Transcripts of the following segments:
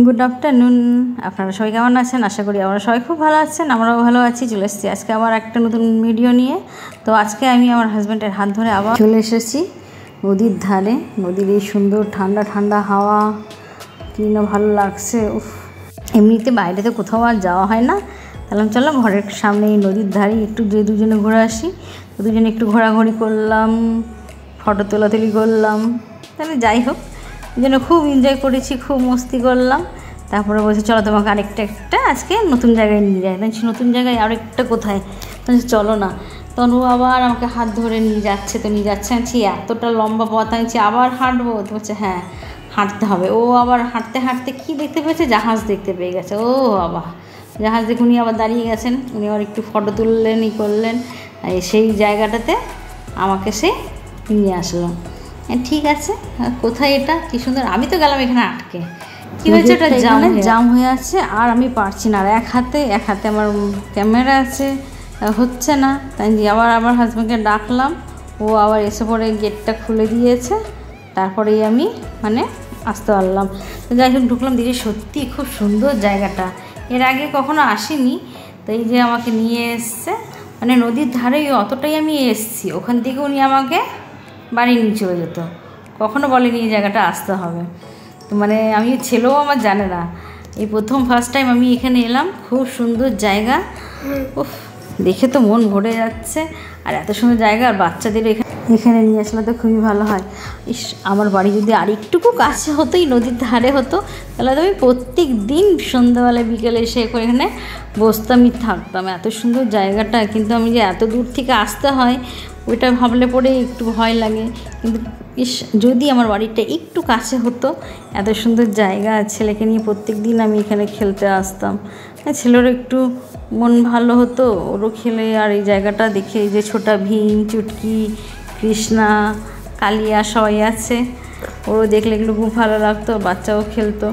Good afternoon. আপনারা সবাই কেমন আছেন? আশা করি আমরা সবাই খুব ভালো আছেন, আমরাও ভালো আছি। চলে এসেছি আজকে আবার একটা নতুন ভিডিও নিয়ে। তো আজকে আমি আমার হাজব্যান্ডের হাত ধরে আবার চলে এসেছি নদীর ধারে। নদীর এই সুন্দর ঠান্ডা ঠান্ডা হাওয়া কি না ভালো লাগছে। উফ, এমনিতে বাইরে তো কোথাও আর যাওয়া হয় না। তাহলে চলো ঘরের সামনে এই নদীর ধারে একটু দুজনে ঘুরে আসি। তো দুজনে একটু ঘোরাঘুরি করলাম, ফটো তোলাতুলি করলাম। তাহলে যাই হোক, এই জন্য খুব এনজয় করেছি, খুব মস্তি করলাম। তারপরে বলছে চলো তোমাকে আরেকটা আজকে নতুন জায়গায় নিয়ে যায়। বলছি নতুন জায়গায় আরেকটা কোথায়? বলছে চলো না। তখন ও আবার আমাকে হাত ধরে নিয়ে যাচ্ছে। তো নিয়ে যাচ্ছে আছি এতটা লম্বা পথ, আনছি আবার হাঁটবো। তো বলছে হ্যাঁ হাঁটতে হবে। ও আবার হাঁটতে হাঁটতে কী দেখতে পেয়েছে? জাহাজ দেখতে পেয়ে গেছে। ও বাবা, জাহাজ দেখে উনি আবার দাঁড়িয়ে গেছেন। উনি আবার একটু ফটো তুললেন, করলেন। সেই জায়গাটাতে আমাকে সে নিয়ে আসলো। ঠিক আছে, কোথায় এটা? কি সুন্দর। আমি তো গেলাম এখানে আটকে। কী হয়েছে? ওটা জাম হয়ে আছে আর আমি পারছি না। আর এক হাতে আমার ক্যামেরা আছে, হচ্ছে না। তাই আবার আমার হাজব্যান্ডকে ডাকলাম। ও আবার এসে পরে গেটটা খুলে দিয়েছে। তারপরেই আমি আসতে পারলাম। তো যাই হোক ঢুকলাম, দেখি সত্যি খুব সুন্দর জায়গাটা। এর আগে কখনো আসিনি। তো এই যে আমাকে নিয়ে এসছে, নদীর ধারেই অতটাই আমি এসছি। ওখান থেকে উনি আমাকে বাড়ি নিয়ে চলে যেত, কখনো বলেনি এই জায়গাটা আসতে হবে। তো আমি ছেলেও আমার জানে না। এই প্রথম ফার্স্ট টাইম আমি এখানে এলাম। খুব সুন্দর জায়গা। উফ, দেখে তো মন ভরে যাচ্ছে। আর এত সুন্দর জায়গা, আর বাচ্চাদের এখানে নিয়ে আসলে তো খুবই ভালো হয়। ইস, আমার বাড়ি যদি আর একটুকু কাছে হতো, এই নদীর ধারে হতো, তাহলে তো আমি প্রত্যেক দিন সন্ধ্যাবেলায় বিকেলে এসে এখানে বসতামই থাকতাম। এত সুন্দর জায়গাটা, কিন্তু আমি যে এত দূর থেকে আসতে হয় ওইটা ভাবলে পরে একটু ভয় লাগে। কিন্তু ইস, যদি আমার বাড়িটা একটু কাছে হতো, এত সুন্দর জায়গা, ছেলেকে নিয়ে প্রত্যেক দিন আমি এখানে খেলতে আসতাম। ছেলেরও একটু মন ভালো হতো, ওরও খেলে। আর এই জায়গাটা দেখে, এই যে ছোটা ভীম, চুটকি, কৃষ্ণা, কালিয়া সবাই আছে, ওরও দেখলে এগুলো খুব ভালো লাগতো। বাচ্চাও খেলতো।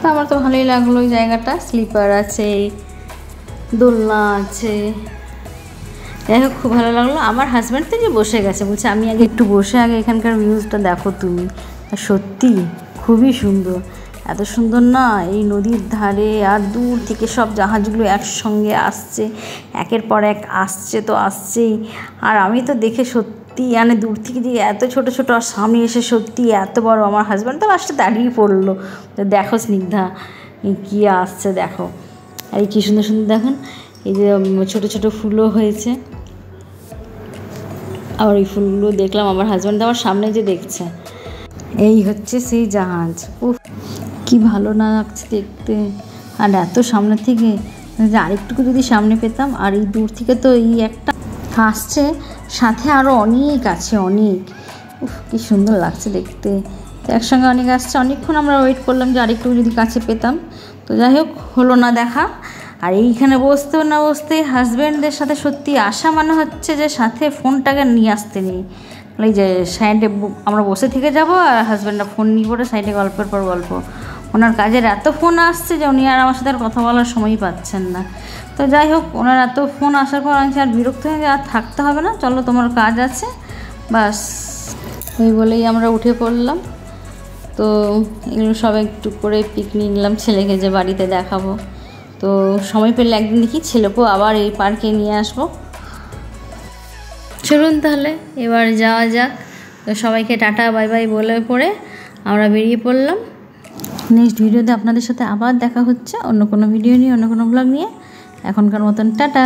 তো আমার তো ভালোই লাগলো ওই জায়গাটা। স্লিপার আছে, দোলনা আছে। যাই হোক খুব ভালো লাগলো। আমার হাজব্যান্ড তো যে বসে গেছে, বলছে আমি আগে একটু বসে আগে এখানকার ভিউজটা দেখো তুমি। আর সত্যি খুবই সুন্দর, এত সুন্দর না এই নদীর ধারে। আর দূর থেকে সব জাহাজগুলো একসঙ্গে আসছে, একের পর এক আসছে তো আসছেই। আর আমি তো দেখে সত্যি দূর থেকে যে এত ছোট ছোট, আর সামনে এসে সত্যি এত বড়। আমার হাজব্যান্ড তো লাস্টে দাঁড়িয়ে পড়লো, দেখো স্নিগ্ধা কী আসছে দেখো। আর এই কী সুন্দর সুন্দর দেখুন, এই যে ছোটো ছোটো ফুলও হয়েছে। আবার এই ফুলগুলো দেখলাম, আমার হাজব্যান্ড আমার সামনে যে দেখছে। এই হচ্ছে সেই জাহাজ। উফ, কি ভালো না লাগছে দেখতে। আর এত সামনে থেকে, যে আরেকটুকু যদি সামনে পেতাম। আর এই দূর থেকে তো এই একটা আসছে, সাথে আরও অনেক আছে, অনেক। উফ, কি সুন্দর লাগছে দেখতে। তো একসঙ্গে অনেক আসছে। অনেকক্ষণ আমরা ওয়েট করলাম যে আরেকটু যদি কাছে পেতাম। তো যাই হোক হলো না দেখা। আর এইখানে বসতেও না বসতেই হাজব্যান্ডদের সাথে সত্যি আসা হচ্ছে যে সাথে ফোনটাকে নিয়ে আসতে নেই। এই যে সাইডে আমরা বসে থেকে যাব, আর হাজব্যান্ডরা ফোন নিয়ে পড়ে সাইডে গল্পের পর গল্প। ওনার কাজের এত ফোন আসছে যে উনি আর আমার সাথে আর কথা বলার সময়ই পাচ্ছেন না। তো যাই হোক ওনার এত ফোন আসার পর আমি আর বিরক্ত হয়ে যে আর থাকতে হবে না, চলো তোমার কাজ আছে বাস। ওই বলেই আমরা উঠে পড়লাম। তো এগুলো সব একটু করে পিকনিক নিলাম, ছেলেকে যে বাড়িতে দেখাবো। তো সময় পেলে একদিন দেখি ছেলেকেও আবার এই পার্কে নিয়ে আসবো। চলুন তাহলে এবার যাওয়া যাক। তো সবাইকে টাটা বাই বাই বলে পড়ে আমরা বেরিয়ে পড়লাম। নেক্সট ভিডিওতে আপনাদের সাথে আবার দেখা হচ্ছে, অন্য কোনো ভিডিও নিয়ে, অন্য কোনো ব্লগ নিয়ে। এখনকার মতন টাটা।